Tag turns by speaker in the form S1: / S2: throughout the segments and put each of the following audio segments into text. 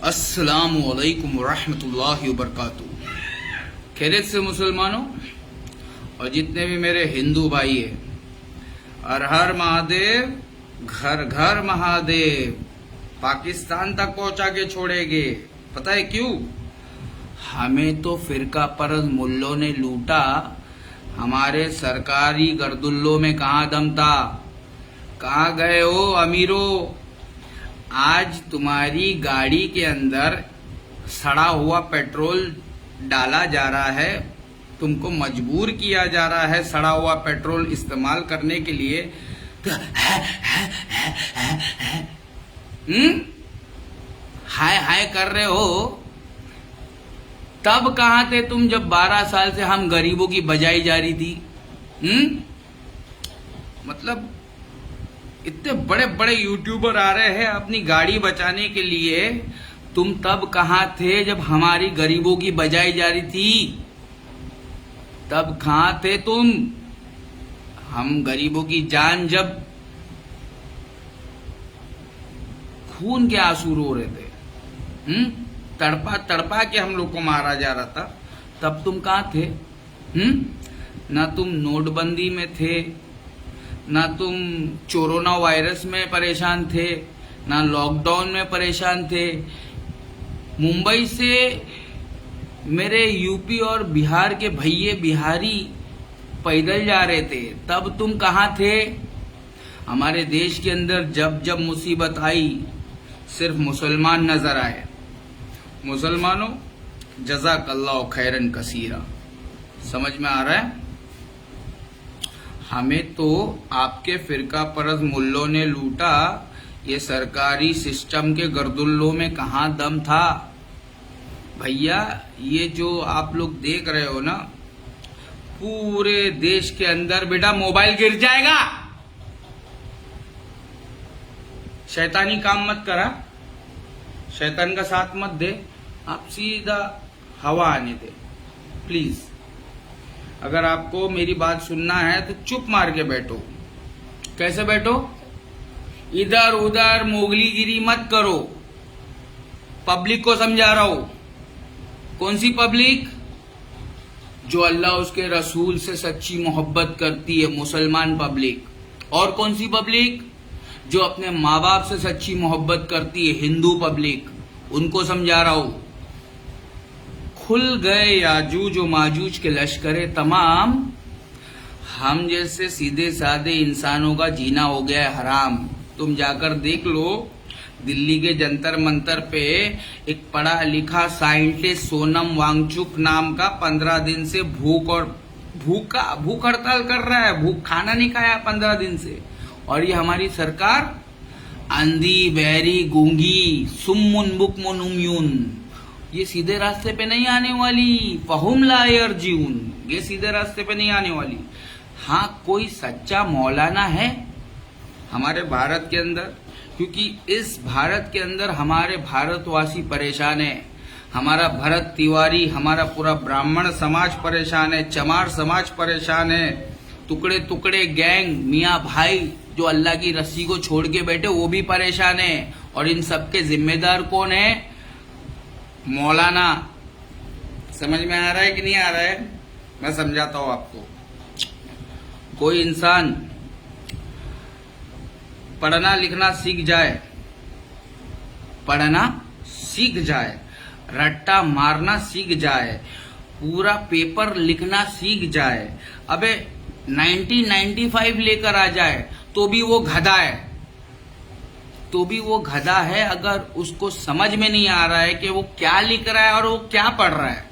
S1: अस्सलामुअलैकुम वरहमतुल्लाहि वबरकातुहू। खैरियत से मुसलमानों और जितने भी मेरे हिंदू भाई हैं, हर हर महादेव, घर घर महादेव। पाकिस्तान तक पहुंचा के छोड़ेंगे। पता है क्यों? हमें तो फिरका परस्त मुल्लों ने लूटा, हमारे सरकारी गर्दुल्लों में कहाँ दम था? कहाँ गए हो अमीरों? आज तुम्हारी गाड़ी के अंदर सड़ा हुआ पेट्रोल डाला जा रहा है, तुमको मजबूर किया जा रहा है सड़ा हुआ पेट्रोल इस्तेमाल करने के लिए। हाय हाय कर रहे हो। तब कहाँ थे तुम जब 12 साल से हम गरीबों की बजाई जा रही थी? मतलब इतने बड़े बड़े यूट्यूबर आ रहे हैं अपनी गाड़ी बचाने के लिए, तुम तब कहाँ थे जब हमारी गरीबों की बजाई जा रही थी? तब कहाँ थे तुम? हम गरीबों की जान जब खून के आंसू रो रहे थे, तड़पा तड़पा के हम लोग को मारा जा रहा था, तब तुम कहाँ थे? ना तुम नोटबंदी में थे, ना तुम कोरोना वायरस में परेशान थे, ना लॉकडाउन में परेशान थे। मुंबई से मेरे यूपी और बिहार के भैये बिहारी पैदल जा रहे थे, तब तुम कहाँ थे? हमारे देश के अंदर जब जब मुसीबत आई, सिर्फ मुसलमान नजर आए। मुसलमानों, जज़ाकल्लाह खैरन कसीरा। समझ में आ रहा है? हमें तो आपके फिरका परस्त मुल्लों ने लूटा, ये सरकारी सिस्टम के गर्दुल्लों में कहाँ दम था? भैया, ये जो आप लोग देख रहे हो ना, पूरे देश के अंदर बेटा मोबाइल गिर जाएगा। शैतानी काम मत करा, शैतान का साथ मत दे, आप सीधा हवा आने दे प्लीज। अगर आपको मेरी बात सुनना है तो चुप मार के बैठो। कैसे बैठो? इधर उधर मोगलीगिरी मत करो। पब्लिक को समझा रहा हूं। कौन सी पब्लिक? जो अल्लाह उसके रसूल से सच्ची मोहब्बत करती है, मुसलमान पब्लिक। और कौन सी पब्लिक? जो अपने माँ बाप से सच्ची मोहब्बत करती है, हिंदू पब्लिक। उनको समझा रहा हूं। खुल गए याजूज और माजूज के लश्करे तमाम, हम जैसे सीधे साधे इंसानों का जीना हो गया है हराम। तुम जाकर देख लो, दिल्ली के जंतर मंतर पे एक पढ़ा लिखा साइंटिस्ट सोनम वांगचुक नाम का 15 दिन से भूख हड़ताल कर रहा है। भूख, खाना नहीं खाया 15 दिन से। और ये हमारी सरकार अंधी, बहरी, गूंगी, सुम्मुन बुकमुन उम्यून, ये सीधे रास्ते पे नहीं आने वाली। फहुम ला यरजीऊन, ये सीधे रास्ते पे नहीं आने वाली। हाँ, कोई सच्चा मौलाना है हमारे भारत के अंदर? क्योंकि इस भारत के अंदर हमारे भारतवासी परेशान है। हमारा भरत तिवारी, हमारा पूरा ब्राह्मण समाज परेशान है, चमार समाज परेशान है, टुकड़े टुकड़े गैंग, मियाँ भाई जो अल्लाह की रस्सी को छोड़ के बैठे, वो भी परेशान है। और इन सबके जिम्मेदार कौन है? मौलाना। समझ में आ रहा है कि नहीं आ रहा है? मैं समझाता हूं आपको। कोई इंसान पढ़ना लिखना सीख जाए, पढ़ना सीख जाए, रट्टा मारना सीख जाए, पूरा पेपर लिखना सीख जाए, अबे 1995 लेकर आ जाए, तो भी वो गधा है। तो भी वो गधा है अगर उसको समझ में नहीं आ रहा है कि वो क्या लिख रहा है और वो क्या पढ़ रहा है।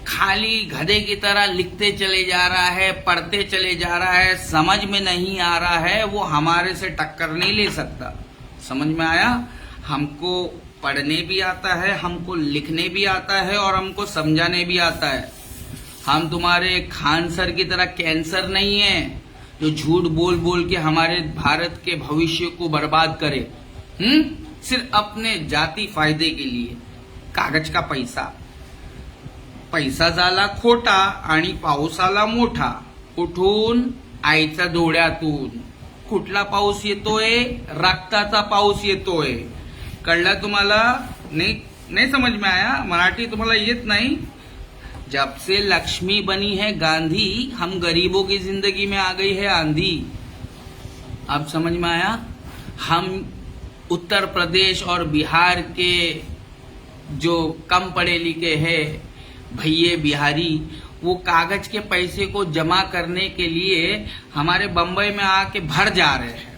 S1: खाली गधे की तरह लिखते चले जा रहा है, पढ़ते चले जा रहा है, समझ में नहीं आ रहा है, वो हमारे से टक्कर नहीं ले सकता। समझ में आया? हमको पढ़ने भी आता है, हमको लिखने भी आता है और हमको समझाने भी आता है। हम तुम्हारे खान सर की तरह कैंसर नहीं है जो झूठ बोल बोल के हमारे भारत के भविष्य को बर्बाद करे, सिर्फ अपने जाति फायदे के लिए। कागज का पैसा, पैसा झाला खोटा आणि पाऊस आला मोठा, कुठून? आईच्या डोळ्यातून। कुठला पाऊस येतोय? रक्ताचा पाऊस येतोय। कळलं तुम्हाला? नहीं समझ में आया? मराठी तुम्हाला येत नाही? जब से लक्ष्मी बनी है गांधी, हम गरीबों की जिंदगी में आ गई है आंधी। अब समझ में आया? हम उत्तर प्रदेश और बिहार के जो कम पढ़े लिखे हैं भैये बिहारी, वो कागज के पैसे को जमा करने के लिए हमारे बंबई में आके भर जा रहे हैं,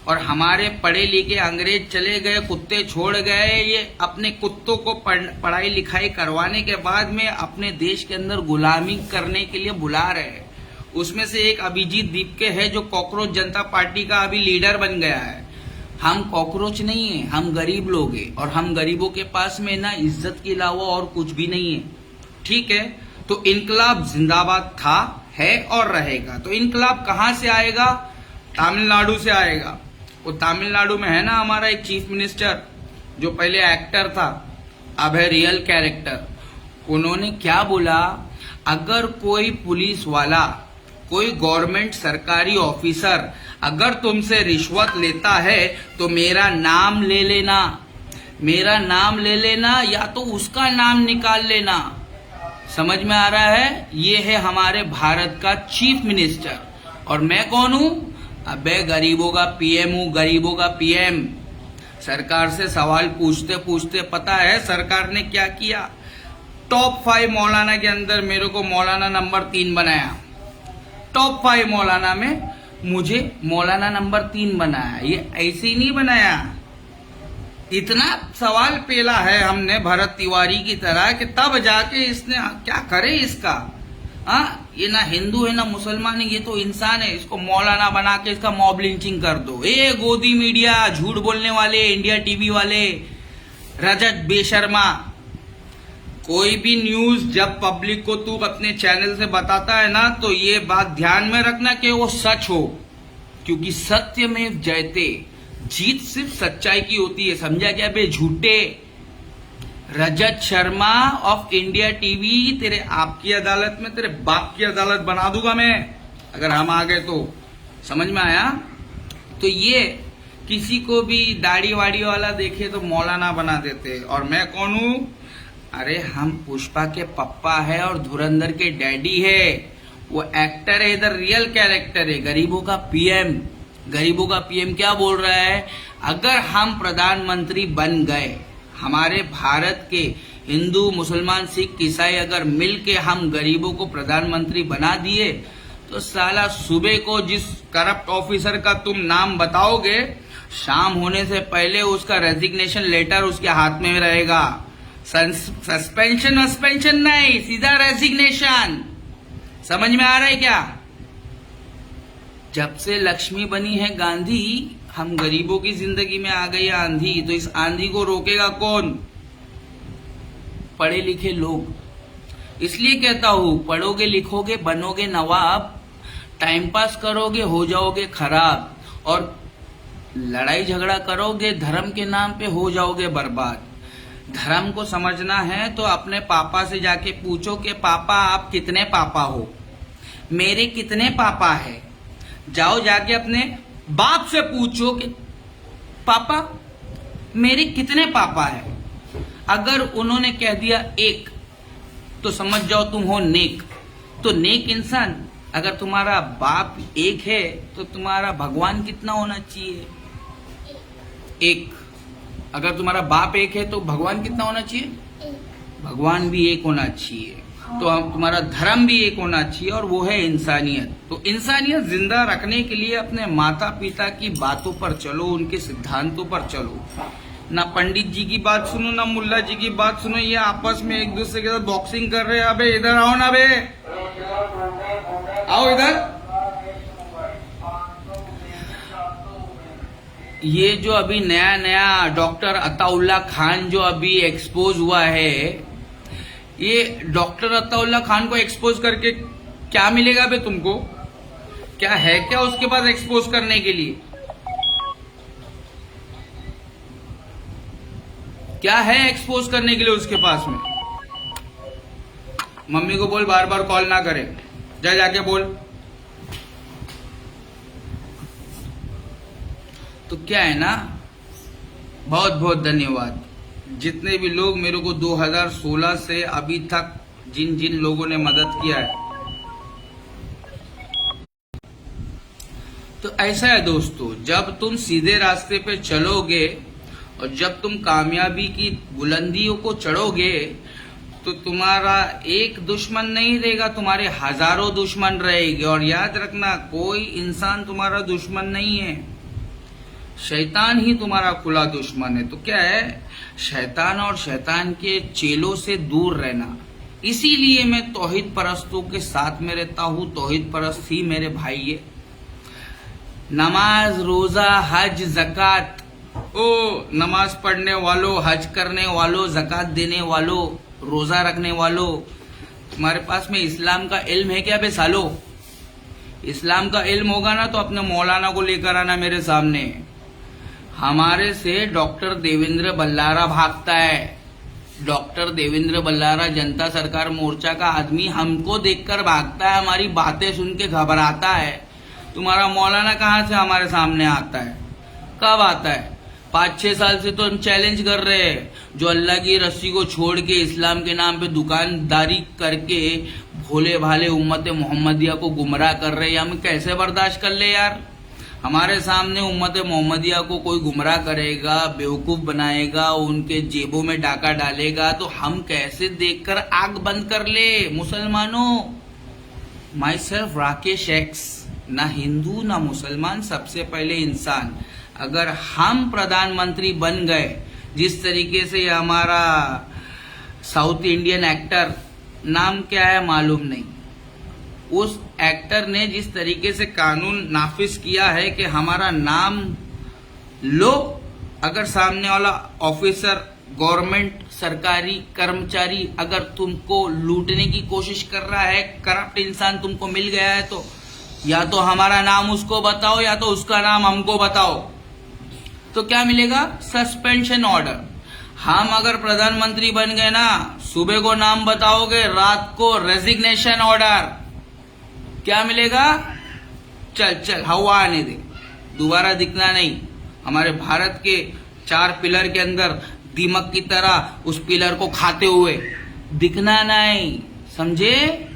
S1: और हमारे पढ़े लिखे अंग्रेज चले गए, कुत्ते छोड़ गए, ये अपने कुत्तों को पढ़ाई लिखाई करवाने के बाद में अपने देश के अंदर गुलामी करने के लिए बुला रहे हैं। उसमें से एक अभिजीत दीपके है जो कॉकरोच जनता पार्टी का अभी लीडर बन गया है। हम कॉकरोच नहीं है, हम गरीब लोग हैं, और हम गरीबों के पास में ना इज्जत के अलावा और कुछ भी नहीं है। ठीक है, तो इनकलाब जिंदाबाद था, है और रहेगा। तो इनकलाब कहां से आएगा? तमिलनाडु से आएगा। वो तमिलनाडु में है ना हमारा एक चीफ मिनिस्टर जो पहले एक्टर था, अब है रियल कैरेक्टर। उन्होंने क्या बोला? अगर कोई पुलिस वाला, कोई गवर्नमेंट सरकारी ऑफिसर अगर तुमसे रिश्वत लेता है तो मेरा नाम ले लेना, मेरा नाम ले लेना, या तो उसका नाम निकाल लेना। समझ में आ रहा है? ये है हमारे भारत का चीफ मिनिस्टर। और मैं कौन हूं? अबे गरीबों का पीएम हूं, गरीबों का पीएम। सरकार से सवाल पूछते पूछते पता है सरकार ने क्या किया? टॉप 5 मौलाना के अंदर मेरे को मौलाना नंबर 3 बनाया। टॉप 5 मौलाना में मुझे मौलाना नंबर 3 बनाया। ये ऐसे ही नहीं बनाया, इतना सवाल पेला है हमने भरत तिवारी की तरह कि तब जाके इसने क्या करे इसका। ये ना हिंदू है ना मुसलमान है, ये तो इंसान है, इसको मौलाना बना के इसका मॉब लिंचिंग कर दो। ए गोदी मीडिया, झूठ बोलने वाले, इंडिया टीवी वाले, रजत बेशर्मा, कोई भी न्यूज जब पब्लिक को तू अपने चैनल से बताता है ना, तो ये बात ध्यान में रखना कि वो सच हो, क्योंकि सत्य में जयते, जीत सिर्फ सच्चाई की होती है। समझा क्या बे झूठे? Rajat Sharma of India TV, तेरे आपकी अदालत में तेरे बाप की अदालत बना दूंगा मैं अगर हम आ गए तो। समझ में आया? तो ये किसी को भी दाढ़ी वाड़ी वाला देखे तो मौलाना बना देते। और मैं कौन हूं? अरे हम पुष्पा के पप्पा है और धुरंधर के डैडी है। वो एक्टर है, इधर रियल कैरेक्टर है, गरीबों का पीएम। गरीबों का पीएम क्या बोल रहा है? अगर हम प्रधानमंत्री बन गए, हमारे भारत के हिंदू मुसलमान सिख ईसाई अगर मिलके हम गरीबों को प्रधानमंत्री बना दिए, तो साला सुबह को जिस करप्ट ऑफिसर का तुम नाम बताओगे, शाम होने से पहले उसका रेजिग्नेशन लेटर उसके हाथ में रहेगा। सस्पेंशन नहीं, सीधा रेजिग्नेशन। समझ में आ रहा है क्या? जब से लक्ष्मी बनी है गांधी, हम गरीबों की जिंदगी में आ गई आंधी। तो इस आंधी को रोकेगा कौन? पढ़े लिखे लोग। इसलिए कहता हूं, पढ़ोगे लिखोगे बनोगे नवाब, टाइम पास करोगे हो जाओगे खराब, और लड़ाई झगड़ा करोगे धर्म के नाम पे हो जाओगे बर्बाद। धर्म को समझना है तो अपने पापा से जाके पूछो कि पापा आप कितने पापा हो, मेरे कितने पापा है। जाओ जाके अपने बाप से पूछो कि पापा मेरे कितने पापा है। अगर उन्होंने कह दिया एक, तो समझ जाओ तुम हो नेक। तो नेक इंसान, अगर तुम्हारा बाप एक है तो तुम्हारा भगवान कितना होना चाहिए? एक। अगर तुम्हारा बाप एक है तो भगवान कितना होना चाहिए? भगवान भी एक होना चाहिए। तो तुम्हारा धर्म भी एक होना चाहिए, और वो है इंसानियत। तो इंसानियत जिंदा रखने के लिए अपने माता पिता की बातों पर चलो, उनके सिद्धांतों पर चलो। ना पंडित जी की बात सुनो, ना मुल्ला जी की बात सुनो। ये आपस में एक दूसरे के साथ बॉक्सिंग कर रहे हैं। अबे इधर आओ ना, बे आओ इधर। ये जो अभी नया नया डॉक्टर अताउल्ला खान जो अभी एक्सपोज हुआ है, ये डॉक्टर अताउल्ला खान को एक्सपोज करके क्या मिलेगा बे तुमको? क्या है क्या उसके पास एक्सपोज करने के लिए? क्या है एक्सपोज करने के लिए उसके पास में? मम्मी को बोल बार बार कॉल ना करे, जा जाके बोल। तो क्या है ना, बहुत बहुत धन्यवाद। जितने भी लोग मेरे को 2016 से अभी तक जिन जिन लोगों ने मदद किया है, तो ऐसा है दोस्तों, जब तुम सीधे रास्ते पे चलोगे और जब तुम कामयाबी की बुलंदियों को चढ़ोगे तो तुम्हारा एक दुश्मन नहीं रहेगा, तुम्हारे हजारों दुश्मन रहेंगे। और याद रखना, कोई इंसान तुम्हारा दुश्मन नहीं है, शैतान ही तुम्हारा खुला दुश्मन है। तो क्या है, शैतान और शैतान के चेलों से दूर रहना। इसीलिए मैं तौहीद परस्तों के साथ में रहता हूँ। तौहीद परस्त ही मेरे भाई है। नमाज, रोजा, हज, ज़कात, ओ नमाज पढ़ने वालों, हज करने वालों, ज़कात देने वालों, रोजा रखने वालों, तुम्हारे पास में इस्लाम का इल्म है क्या बे सालो? इस्लाम का इल्म होगा ना तो अपने मौलाना को लेकर आना मेरे सामने। हमारे से डॉक्टर देवेंद्र बल्लारा भागता है। डॉक्टर देवेंद्र बल्लारा जनता सरकार मोर्चा का आदमी हमको देखकर भागता है, हमारी बातें सुन के घबराता है। तुम्हारा मौलाना कहाँ से हमारे सामने आता है? कब आता है? 5-6 साल से तो हम चैलेंज कर रहे हैं। जो अल्लाह की रस्सी को छोड़ के इस्लाम के नाम पे दुकानदारी करके भोले भाले उम्मत मोहम्मदिया को गुमराह कर रहे हैं, हम कैसे बर्दाश्त कर ले यार? हमारे सामने उम्मत मोहम्मदिया को कोई गुमराह करेगा, बेवकूफ बनाएगा, उनके जेबों में डाका डालेगा, तो हम कैसे देखकर आग बंद कर ले? मुसलमानों, माई सेल्फ राकेश एक्स, ना हिंदू ना मुसलमान, सबसे पहले इंसान। अगर हम प्रधानमंत्री बन गए, जिस तरीके से हमारा साउथ इंडियन एक्टर, नाम क्या है मालूम नहीं, उस एक्टर ने जिस तरीके से कानून नाफिज किया है कि हमारा नाम लो, अगर सामने वाला ऑफिसर, गवर्नमेंट सरकारी कर्मचारी अगर तुमको लूटने की कोशिश कर रहा है, करप्ट इंसान तुमको मिल गया है, तो या तो हमारा नाम उसको बताओ या तो उसका नाम हमको बताओ। तो क्या मिलेगा? Suspension order. हम अगर प्रधानमंत्री बन गए ना, सुबह को नाम बताओगे, रात को रेजिग्नेशन ऑर्डर। क्या मिलेगा? चल चल हवा आने दे, दोबारा दिखना नहीं। हमारे भारत के 4 पिलर के अंदर दीमक की तरह उस पिलर को खाते हुए दिखना नहीं, समझे?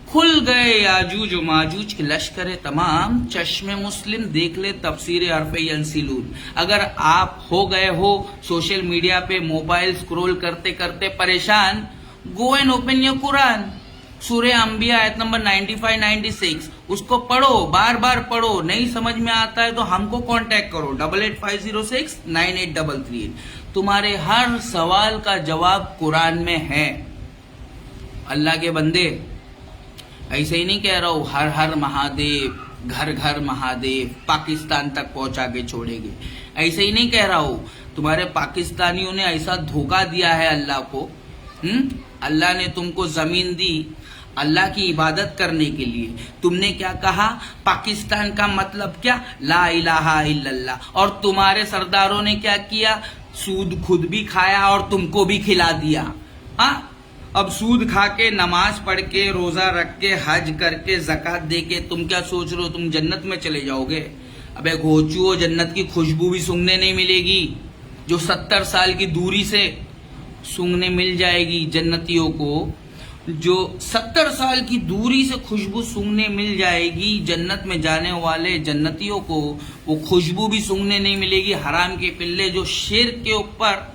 S1: खुल गए याजूज माजूज के लश्कर तमाम, चश्मे मुस्लिम देख ले तफसीर हरफ़े यंसिलून। अगर आप हो गए हो सोशल मीडिया पे मोबाइल स्क्रॉल करते करते परेशान, go and open your Quran, सूरे अंबिया आयत नंबर 95-96, उसको पढ़ो, बार बार पढ़ो। नहीं समझ में आता है तो हमको कांटेक्ट करो 8850698338। तुम्हारे हर सवाल का जवाब कुरान में है। अल्लाह के बंदे, ऐसे ही नहीं कह रहा हूं हर हर महादेव, घर घर महादेव, पाकिस्तान तक पहुंचा के छोड़ेंगे, ऐसे ही नहीं कह रहा हूं। तुम्हारे पाकिस्तानियों ने ऐसा धोखा दिया है अल्लाह को। अल्लाह ने तुमको जमीन दी अल्लाह की इबादत करने के लिए। तुमने क्या कहा? पाकिस्तान का मतलब क्या? ला इलाहा इल्लल्लाह। और तुम्हारे सरदारों ने क्या किया? सूद खुद भी खाया और तुमको भी खिला दिया। हाँ, अब सूद खा के, नमाज पढ़ के, रोजा रख के, हज करके, जक़ात दे के तुम क्या सोच रहे हो तुम जन्नत में चले जाओगे? अबे घोचुओ, जन्नत की खुशबू भी सूंघने नहीं मिलेगी जो 70 साल की दूरी से सूंघने मिल जाएगी जन्नतियों को। जो 70 साल की दूरी से खुशबू सूंघने मिल जाएगी जन्नत में जाने वाले जन्नतियों को, वो खुशबू भी सूंघने नहीं मिलेगी। हराम के पिल्ले जो शेर के ऊपर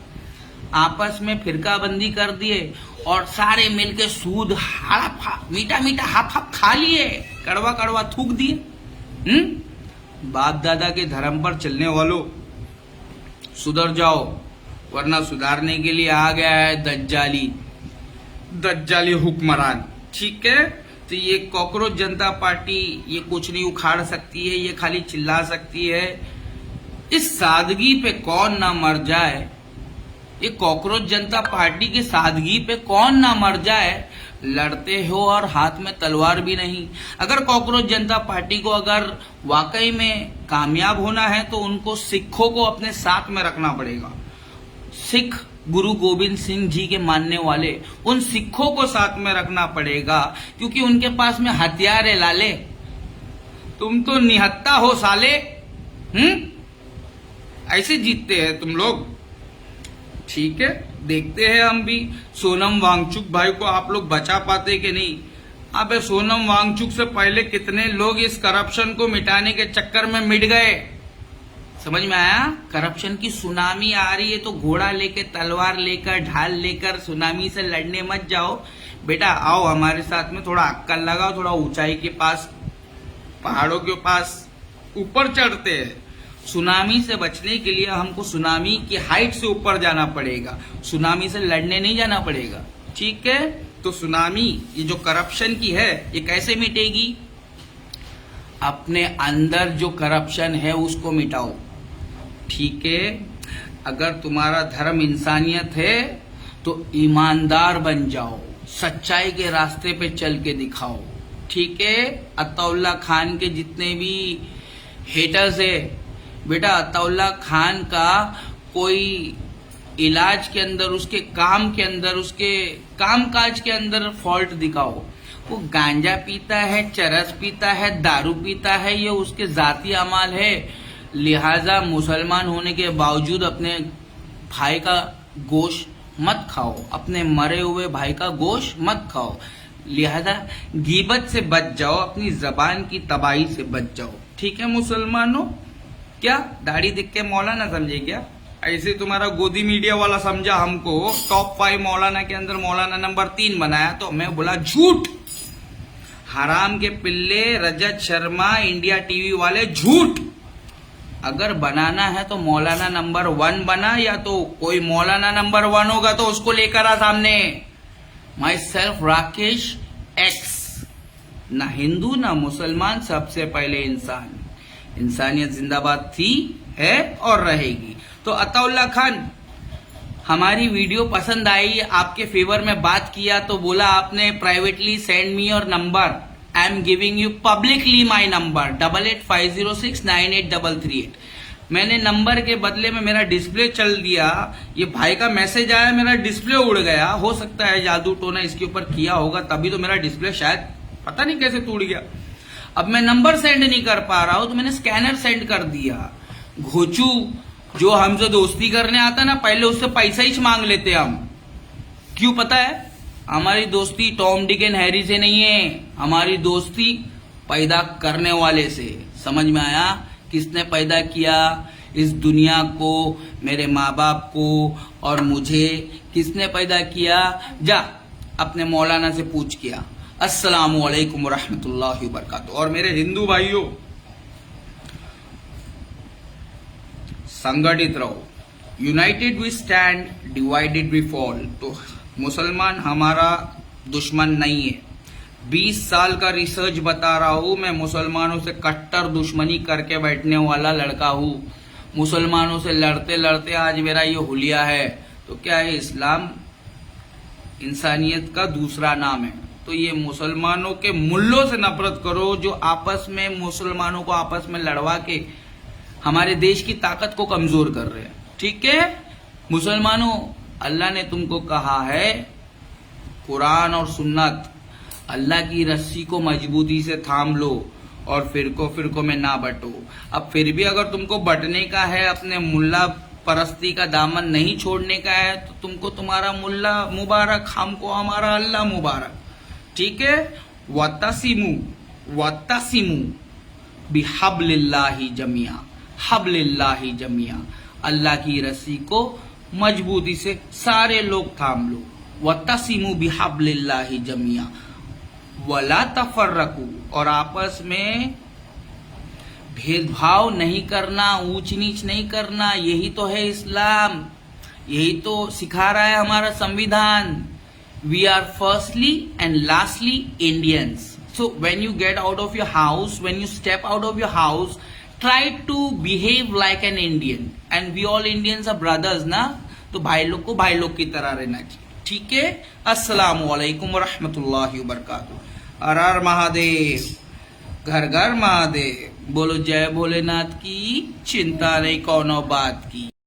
S1: आपस में फिरकाबंदी कर दिए और सारे मिलके सूद मीठा मीठा हाफ हाफ खा लिए, कड़वा कड़वा थूक दिए। बाप दादा के धर्म पर चलने वालों, सुधर जाओ, वरना सुधारने के लिए आ गया है दज्जाली हुक्मरान। ठीक है, तो ये कॉकरोच जनता पार्टी ये कुछ नहीं उखाड़ सकती है, ये खाली चिल्ला सकती है। इस सादगी पे कौन ना मर जाए, ये कॉकरोच जनता पार्टी की सादगी पे कौन ना मर जाए। लड़ते हो और हाथ में तलवार भी नहीं। अगर कॉकरोच जनता पार्टी को अगर वाकई में कामयाब होना है तो उनको सिखों को अपने साथ में रखना पड़ेगा। सिख गुरु गोविंद सिंह जी के मानने वाले, उन सिखों को साथ में रखना पड़ेगा, क्योंकि उनके पास में हथियार है लाले। तुम तो निहत्ता हो साले। ऐसे जीतते हैं तुम लोग। ठीक है, देखते हैं हम भी सोनम वांगचुक भाई को आप लोग बचा पाते कि नहीं। अबे सोनम वांगचुक से पहले कितने लोग इस करप्शन को मिटाने के चक्कर में मिट गए। समझ में आया? करप्शन की सुनामी आ रही है तो घोड़ा लेकर, तलवार लेकर, ढाल लेकर सुनामी से लड़ने मत जाओ बेटा। आओ हमारे साथ में, थोड़ा अक्कल लगाओ, थोड़ा ऊंचाई के पास, पहाड़ों के पास ऊपर चढ़ते हैं। सुनामी से बचने के लिए हमको सुनामी की हाइट से ऊपर जाना पड़ेगा, सुनामी से लड़ने नहीं जाना पड़ेगा। ठीक है, तो सुनामी ये जो करप्शन की है ये कैसे मिटेगी? अपने अंदर जो करप्शन है उसको मिटाओ। ठीक है, अगर तुम्हारा धर्म इंसानियत है तो ईमानदार बन जाओ, सच्चाई के रास्ते पे चल के दिखाओ। ठीक है, अताउल्ला खान के जितने भी हेटर्स है बेटा, अताउल्ला खान का कोई इलाज के अंदर, उसके काम के अंदर, उसके काम काज के अंदर फॉल्ट दिखाओ। वो गांजा पीता है, चरस पीता है, दारू पीता है, ये उसके जाती अमाल है। लिहाजा मुसलमान होने के बावजूद अपने भाई का गोश्त मत खाओ, अपने मरे हुए भाई का गोश्त मत खाओ। लिहाजा गीबत से बच जाओ, अपनी जबान की तबाही से बच जाओ। ठीक है मुसलमानों, क्या दाढ़ी दिख के मौलाना समझे क्या? ऐसे तुम्हारा गोदी मीडिया वाला समझा हमको, टॉप 5 मौलाना के अंदर मौलाना नंबर 3 बनाया, तो मैं बोला झूठ। हराम के पिल्ले, रजत शर्मा, इंडिया टीवी वाले, झूठ। अगर बनाना है तो मौलाना नंबर 1 बना, या तो कोई मौलाना नंबर 1 होगा तो उसको लेकर आ सामने। माई सेल्फ राकेश एक्स, ना हिंदू ना मुसलमान, सबसे पहले इंसान। इंसानियत जिंदाबाद थी, है और रहेगी। तो अताउल्ला खान, हमारी वीडियो पसंद आई, आपके फेवर में बात किया तो बोला आपने privately send me your number, I am giving you publicly my number 8850698338। मैंने नंबर के बदले में मेरा डिस्प्ले चल दिया, ये भाई का मैसेज आया, मेरा डिस्प्ले उड़ गया। हो सकता है जादू टोना इसके ऊपर किया होगा, तभी तो मेरा डिस्प्ले शायद पता नहीं कैसे टूट गया। अब मैं नंबर सेंड नहीं कर पा रहा हूं तो मैंने स्कैनर सेंड कर दिया। घोचू जो हमसे दोस्ती करने आता ना, पहले उससे पैसा ही मांग लेते हम। क्यों पता है? हमारी दोस्ती टॉम डिक एंड हैरी से नहीं है, हमारी दोस्ती पैदा करने वाले से। समझ में आया? किसने पैदा किया इस दुनिया को? मेरे माँ बाप को और मुझे किसने पैदा किया? जा अपने मौलाना से पूछ किया। अस्सलामु अलैकुम रहमतुल्लाहि व बरकातहू। और मेरे हिंदू भाइयों, संगठित रहो। United we stand, divided we fall. तो मुसलमान हमारा दुश्मन नहीं है। 20 साल का रिसर्च बता रहा हूं, मैं मुसलमानों से कट्टर दुश्मनी करके बैठने वाला लड़का हूं। मुसलमानों से लड़ते लड़ते आज मेरा ये हुलिया है। तो क्या है? इस्लाम इंसानियत का दूसरा नाम है। तो ये मुसलमानों के मुल्लों से नफरत करो जो आपस में, मुसलमानों को आपस में लड़वा के हमारे देश की ताकत को कमजोर कर रहे हैं। ठीक है मुसलमानों, अल्लाह ने तुमको कहा है, कुरान और सुन्नत, अल्लाह की रस्सी को मजबूती से थाम लो और फिरकों में ना बटो। अब फिर भी अगर तुमको बटने का है, अपने मुल्ला परस्ती का दामन नहीं छोड़ने का है, तो तुमको तुम्हारा मुल्ला मुबारक, हमको हमारा अल्लाह मुबारक। ठीक है, वतसिमू बिहब्लिल्लाहि जमिया, हब्लिल्लाहि जमिया। अल्लाह की रस्सी को मजबूती से सारे लोग थाम लो। वतसिमू बिहब्लिल्लाहि जमिया वला तफर्रकू, और आपस में भेदभाव नहीं करना, ऊंच नीच नहीं करना। यही तो है इस्लाम, यही तो सिखा रहा है हमारा संविधान। We are firstly and lastly Indians. So when you get out of your house, when you step out of your house, try to behave like an Indian. And we all Indians are brothers ना, तो भाई लोग को भाई लोग की तरह रहना चाहिए। ठीक है, अस्सलामु अलैकुम रहमतुल्लाहि व बरकातहू। हर हर महादेव, घर घर महादेव। बोलो जय भोलेनाथ की, चिंता नहीं कोनो बात की।